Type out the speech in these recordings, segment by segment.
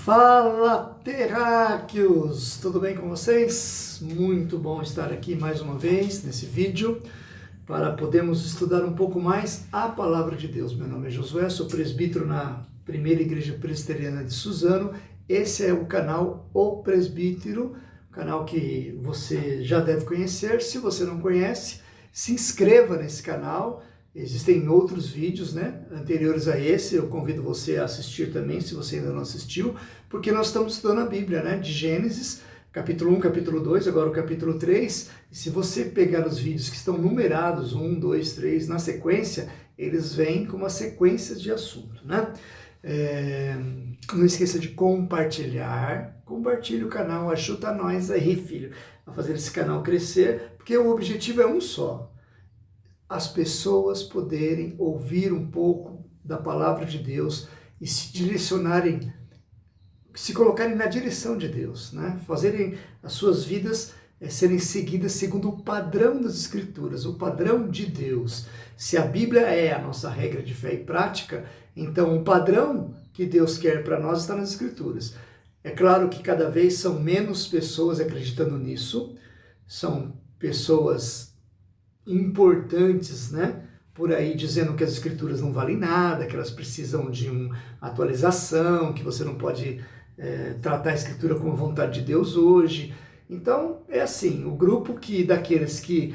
Fala, terráqueos! Tudo bem com vocês? Muito bom estar aqui mais uma vez nesse vídeo para podermos estudar um pouco mais a Palavra de Deus. Meu nome é Josué, sou presbítero na Primeira Igreja Presbiteriana de Suzano. Esse é o canal O Presbítero, canal que você já deve conhecer. Se você não conhece, se inscreva nesse canal. Existem outros vídeos, anteriores a esse, eu convido você a assistir também, se você ainda não assistiu, porque nós estamos estudando a Bíblia, de Gênesis, capítulo 1, capítulo 2, agora o capítulo 3, e se você pegar os vídeos que estão numerados, 1, 2, 3, na sequência, eles vêm com uma sequência de assunto, Não esqueça de compartilhar, compartilhe o canal, ajuda nós aí, filho, a fazer esse canal crescer, porque o objetivo é um só, as pessoas poderem ouvir um pouco da palavra de Deus e se direcionarem, se colocarem na direção de Deus, Fazerem as suas vidas serem seguidas segundo o padrão das Escrituras, o padrão de Deus. Se a Bíblia é a nossa regra de fé e prática, então o padrão que Deus quer para nós está nas Escrituras. É claro que cada vez são menos pessoas acreditando nisso, são pessoas importantes, por aí dizendo que as escrituras não valem nada, que elas precisam de uma atualização, que você não pode tratar a escritura com a vontade de Deus hoje. Então, é assim, o grupo daqueles que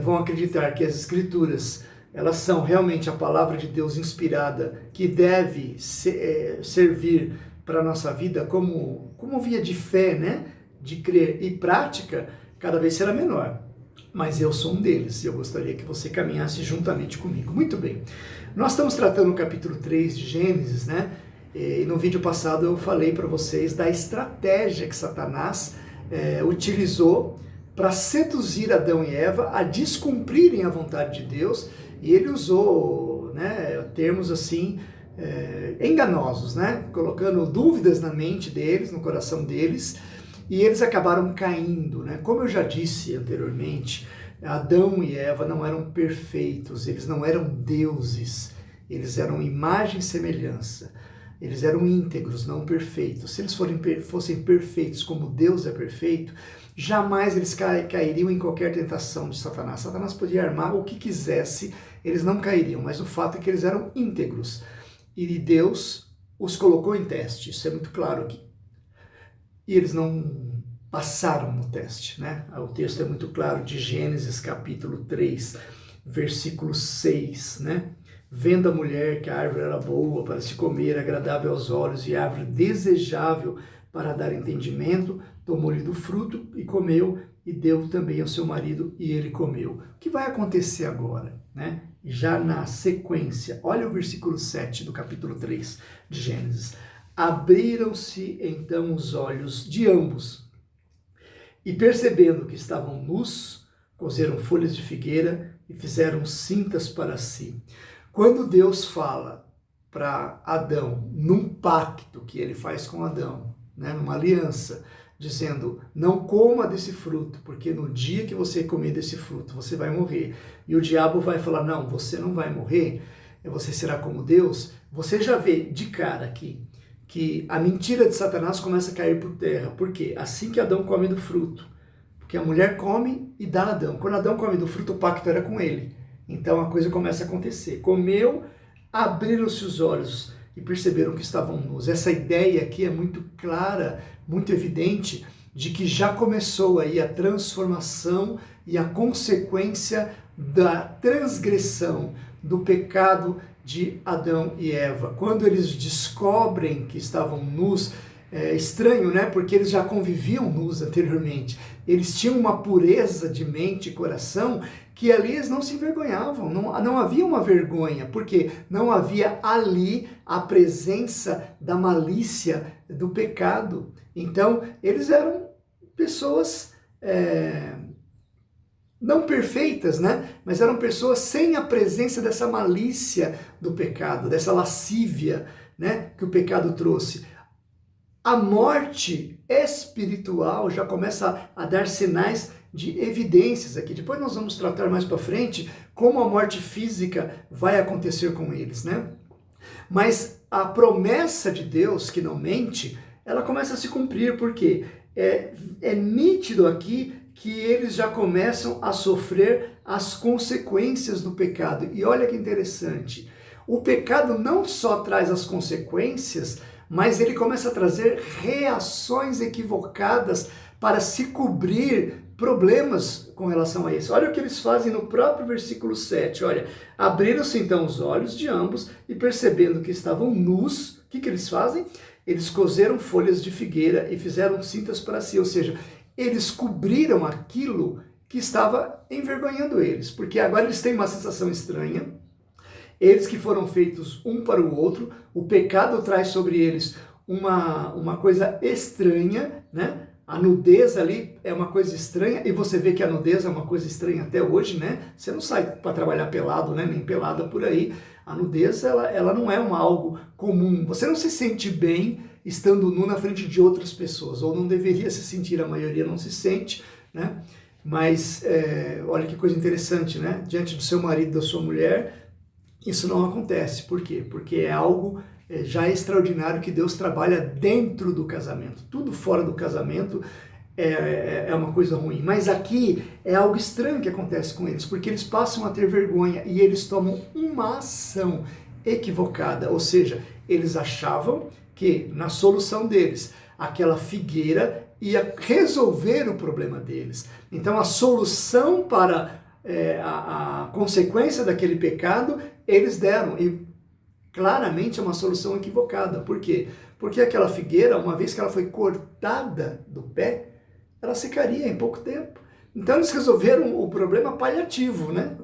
vão acreditar que as escrituras, elas são realmente a palavra de Deus inspirada, que deve servir para a nossa vida como via de fé, de crer e prática, cada vez será menor. Mas eu sou um deles e eu gostaria que você caminhasse juntamente comigo. Muito bem, nós estamos tratando o capítulo 3 de Gênesis, E no vídeo passado eu falei para vocês da estratégia que Satanás utilizou para seduzir Adão e Eva a descumprirem a vontade de Deus, e ele usou termos assim enganosos, colocando dúvidas na mente deles, no coração deles, e eles acabaram caindo, Como eu já disse anteriormente, Adão e Eva não eram perfeitos, eles não eram deuses, eles eram imagem e semelhança, eles eram íntegros, não perfeitos. Se eles fossem perfeitos como Deus é perfeito, jamais eles cairiam em qualquer tentação de Satanás. Satanás podia armar o que quisesse, eles não cairiam, mas o fato é que eles eram íntegros, e Deus os colocou em teste, isso é muito claro aqui. E eles não passaram no teste, O texto é muito claro de Gênesis capítulo 3, versículo 6, Vendo a mulher que a árvore era boa para se comer, agradável aos olhos e árvore desejável para dar entendimento, tomou-lhe do fruto e comeu, e deu também ao seu marido, e ele comeu. O que vai acontecer agora, Já na sequência, olha o versículo 7 do capítulo 3 de Gênesis. Abriram-se então os olhos de ambos, e percebendo que estavam nus, coseram folhas de figueira e fizeram cintas para si. Quando Deus fala para Adão, num pacto que ele faz com Adão, numa aliança, dizendo, não coma desse fruto, porque no dia que você comer desse fruto, você vai morrer. E o diabo vai falar, não, você não vai morrer, você será como Deus. Você já vê de cara aqui que a mentira de Satanás começa a cair por terra. Por quê? Assim que Adão come do fruto. Porque a mulher come e dá a Adão. Quando Adão come do fruto, o pacto era com ele. Então a coisa começa a acontecer. Comeu, abriram-se os olhos e perceberam que estavam nus. Essa ideia aqui é muito clara, muito evidente, de que já começou aí a transformação e a consequência da transgressão, do pecado de Adão e Eva. Quando eles descobrem que estavam nus, é estranho, Porque eles já conviviam nus anteriormente. Eles tinham uma pureza de mente e coração que ali eles não se envergonhavam, não havia uma vergonha, porque não havia ali a presença da malícia, do pecado. Então, eles eram pessoas não perfeitas, mas eram pessoas sem a presença dessa malícia do pecado, dessa lascívia, que o pecado trouxe. A morte espiritual já começa a dar sinais de evidências aqui. Depois nós vamos tratar mais para frente como a morte física vai acontecer com eles, Mas a promessa de Deus, que não mente, ela começa a se cumprir, porque é nítido aqui que eles já começam a sofrer as consequências do pecado. E olha que interessante, o pecado não só traz as consequências, mas ele começa a trazer reações equivocadas para se cobrir problemas com relação a isso. Olha o que eles fazem no próprio versículo 7. Olha, abriram-se então os olhos de ambos e percebendo que estavam nus, o que eles fazem? Eles coseram folhas de figueira e fizeram cintas para si, ou seja, eles cobriram aquilo que estava envergonhando eles, porque agora eles têm uma sensação estranha. Eles que foram feitos um para o outro, o pecado traz sobre eles uma coisa estranha, né? A nudez ali é uma coisa estranha, e você vê que a nudez é uma coisa estranha até hoje, né? Você não sai para trabalhar pelado, né? Nem pelada por aí. A nudez, ela não é algo comum. Você não se sente bem estando nu na frente de outras pessoas, ou não deveria se sentir, a maioria não se sente, né? Mas olha que coisa interessante, né? Diante do seu marido, da sua mulher, isso não acontece. Por quê? Porque é algo já extraordinário que Deus trabalha dentro do casamento. Tudo fora do casamento é uma coisa ruim. Mas aqui é algo estranho que acontece com eles, porque eles passam a ter vergonha e eles tomam uma ação equivocada. Ou seja, eles achavam que na solução deles, aquela figueira ia resolver o problema deles. Então a solução para a consequência daquele pecado, eles deram, e claramente é uma solução equivocada. Por quê? Porque aquela figueira, uma vez que ela foi cortada do pé, ela secaria em pouco tempo. Então eles resolveram o problema paliativo, né?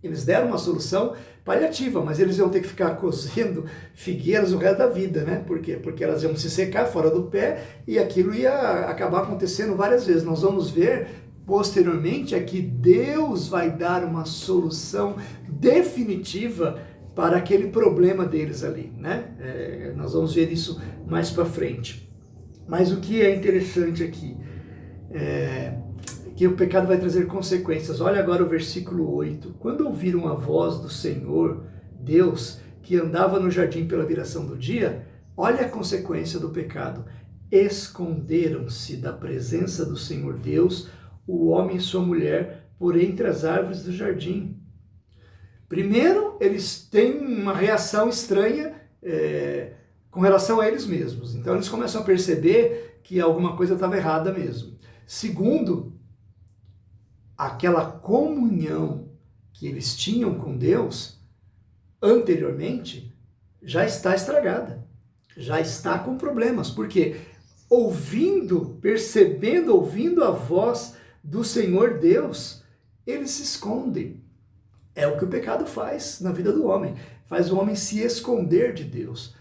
Eles deram uma solução paliativa, mas eles iam ter que ficar cozendo figueiras o resto da vida, né? Por quê? Porque elas iam se secar fora do pé e aquilo ia acabar acontecendo várias vezes. Nós vamos ver posteriormente que Deus vai dar uma solução definitiva para aquele problema deles ali, né? Nós vamos ver isso mais para frente. Mas o que é interessante aqui que o pecado vai trazer consequências. Olha agora o versículo 8. Quando ouviram a voz do Senhor, Deus, que andava no jardim pela viração do dia, olha a consequência do pecado. Esconderam-se da presença do Senhor Deus, o homem e sua mulher, por entre as árvores do jardim. Primeiro, eles têm uma reação estranha com relação a eles mesmos. Então, eles começam a perceber que alguma coisa estava errada mesmo. Segundo, aquela comunhão que eles tinham com Deus anteriormente já está estragada, já está com problemas, porque ouvindo a voz do Senhor Deus, eles se escondem. É o que o pecado faz na vida do homem, faz o homem se esconder de Deus.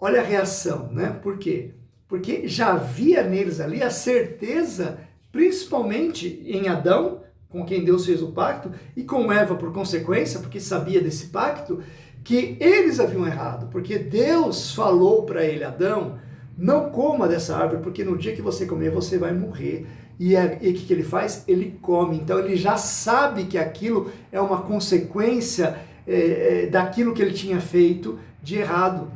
Olha a reação, né? Por quê? Porque já havia neles ali a certeza, principalmente em Adão, com quem Deus fez o pacto, e com Eva por consequência, porque sabia desse pacto, que eles haviam errado, porque Deus falou para ele, Adão, não coma dessa árvore, porque no dia que você comer, você vai morrer. E o que ele faz? Ele come. Então ele já sabe que aquilo é uma consequência daquilo que ele tinha feito de errado.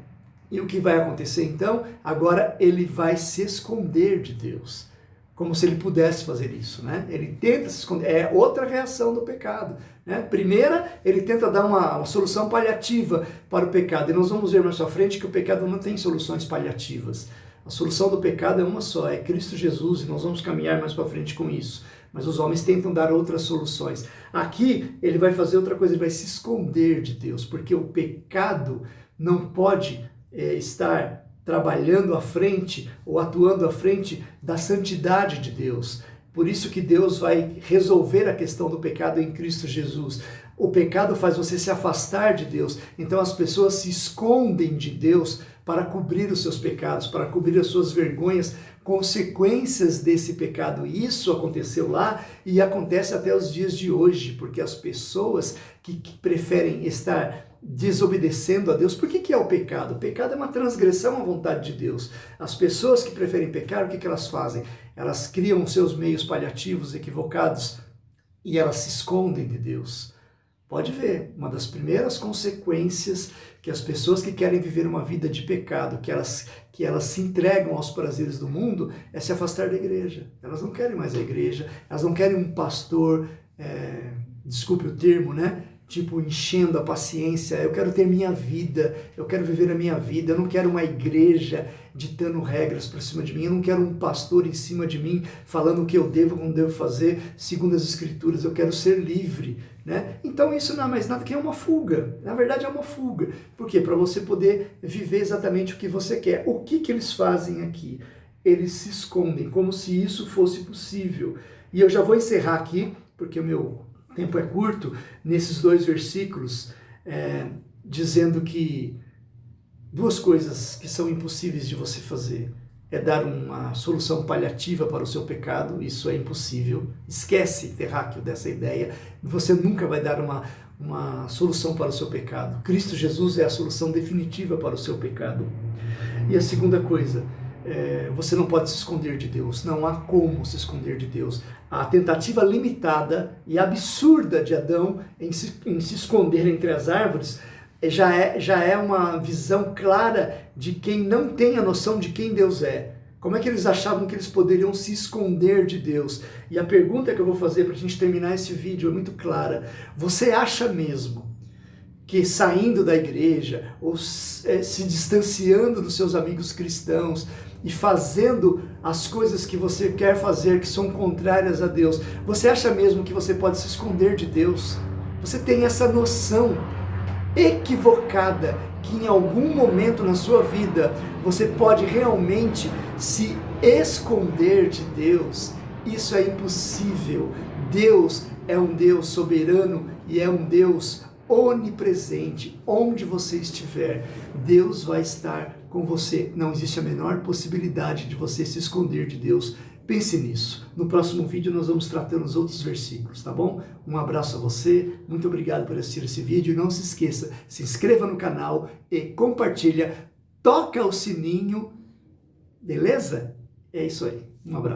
E o que vai acontecer então? Agora ele vai se esconder de Deus, como se ele pudesse fazer isso, né? Ele tenta se esconder, é outra reação do pecado, né? Primeira, ele tenta dar uma solução paliativa para o pecado, e nós vamos ver mais à frente que o pecado não tem soluções paliativas. A solução do pecado é uma só, é Cristo Jesus, e nós vamos caminhar mais para frente com isso. Mas os homens tentam dar outras soluções. Aqui, ele vai fazer outra coisa, ele vai se esconder de Deus, porque o pecado não pode estar trabalhando à frente ou atuando à frente da santidade de Deus. Por isso que Deus vai resolver a questão do pecado em Cristo Jesus. O pecado faz você se afastar de Deus. Então as pessoas se escondem de Deus para cobrir os seus pecados, para cobrir as suas vergonhas, consequências desse pecado. Isso aconteceu lá e acontece até os dias de hoje, porque as pessoas que preferem estar desobedecendo a Deus. Por que é o pecado? O pecado é uma transgressão à vontade de Deus. As pessoas que preferem pecar, o que elas fazem? Elas criam seus meios paliativos equivocados e elas se escondem de Deus. Pode ver, uma das primeiras consequências que as pessoas que querem viver uma vida de pecado, que elas se entregam aos prazeres do mundo, é se afastar da igreja. Elas não querem mais a igreja, elas não querem um pastor, desculpe o termo, né? Tipo, enchendo a paciência. Eu quero ter minha vida, eu quero viver a minha vida, eu não quero uma igreja ditando regras para cima de mim, eu não quero um pastor em cima de mim falando o que eu devo, como devo fazer, segundo as Escrituras, eu quero ser livre, né? Então isso não é mais nada que uma fuga, na verdade é uma fuga. Por quê? Para você poder viver exatamente o que você quer. O que eles fazem aqui? Eles se escondem, como se isso fosse possível. E eu já vou encerrar aqui, porque o meu tempo é curto, nesses 2 versículos, dizendo que 2 coisas que são impossíveis de você fazer. É dar uma solução paliativa para o seu pecado, isso é impossível. Esquece, terráqueo, dessa ideia. Você nunca vai dar uma solução para o seu pecado. Cristo Jesus é a solução definitiva para o seu pecado. E a segunda coisa, você não pode se esconder de Deus, não há como se esconder de Deus. A tentativa limitada e absurda de Adão em se esconder entre as árvores já é uma visão clara de quem não tem a noção de quem Deus é. Como é que eles achavam que eles poderiam se esconder de Deus? E a pergunta que eu vou fazer para a gente terminar esse vídeo é muito clara. Você acha mesmo que saindo da igreja ou se distanciando dos seus amigos cristãos e fazendo as coisas que você quer fazer que são contrárias a Deus, você acha mesmo que você pode se esconder de Deus? Você tem essa noção equivocada que em algum momento na sua vida você pode realmente se esconder de Deus? Isso é impossível. Deus é um Deus soberano e é um Deus onipresente. Onde você estiver, Deus vai estar com você. Não existe a menor possibilidade de você se esconder de Deus. Pense nisso. No próximo vídeo nós vamos tratando os outros versículos, tá bom? Um abraço a você, muito obrigado por assistir esse vídeo e não se esqueça, se inscreva no canal e compartilha, toca o sininho, beleza? É isso aí, um abraço.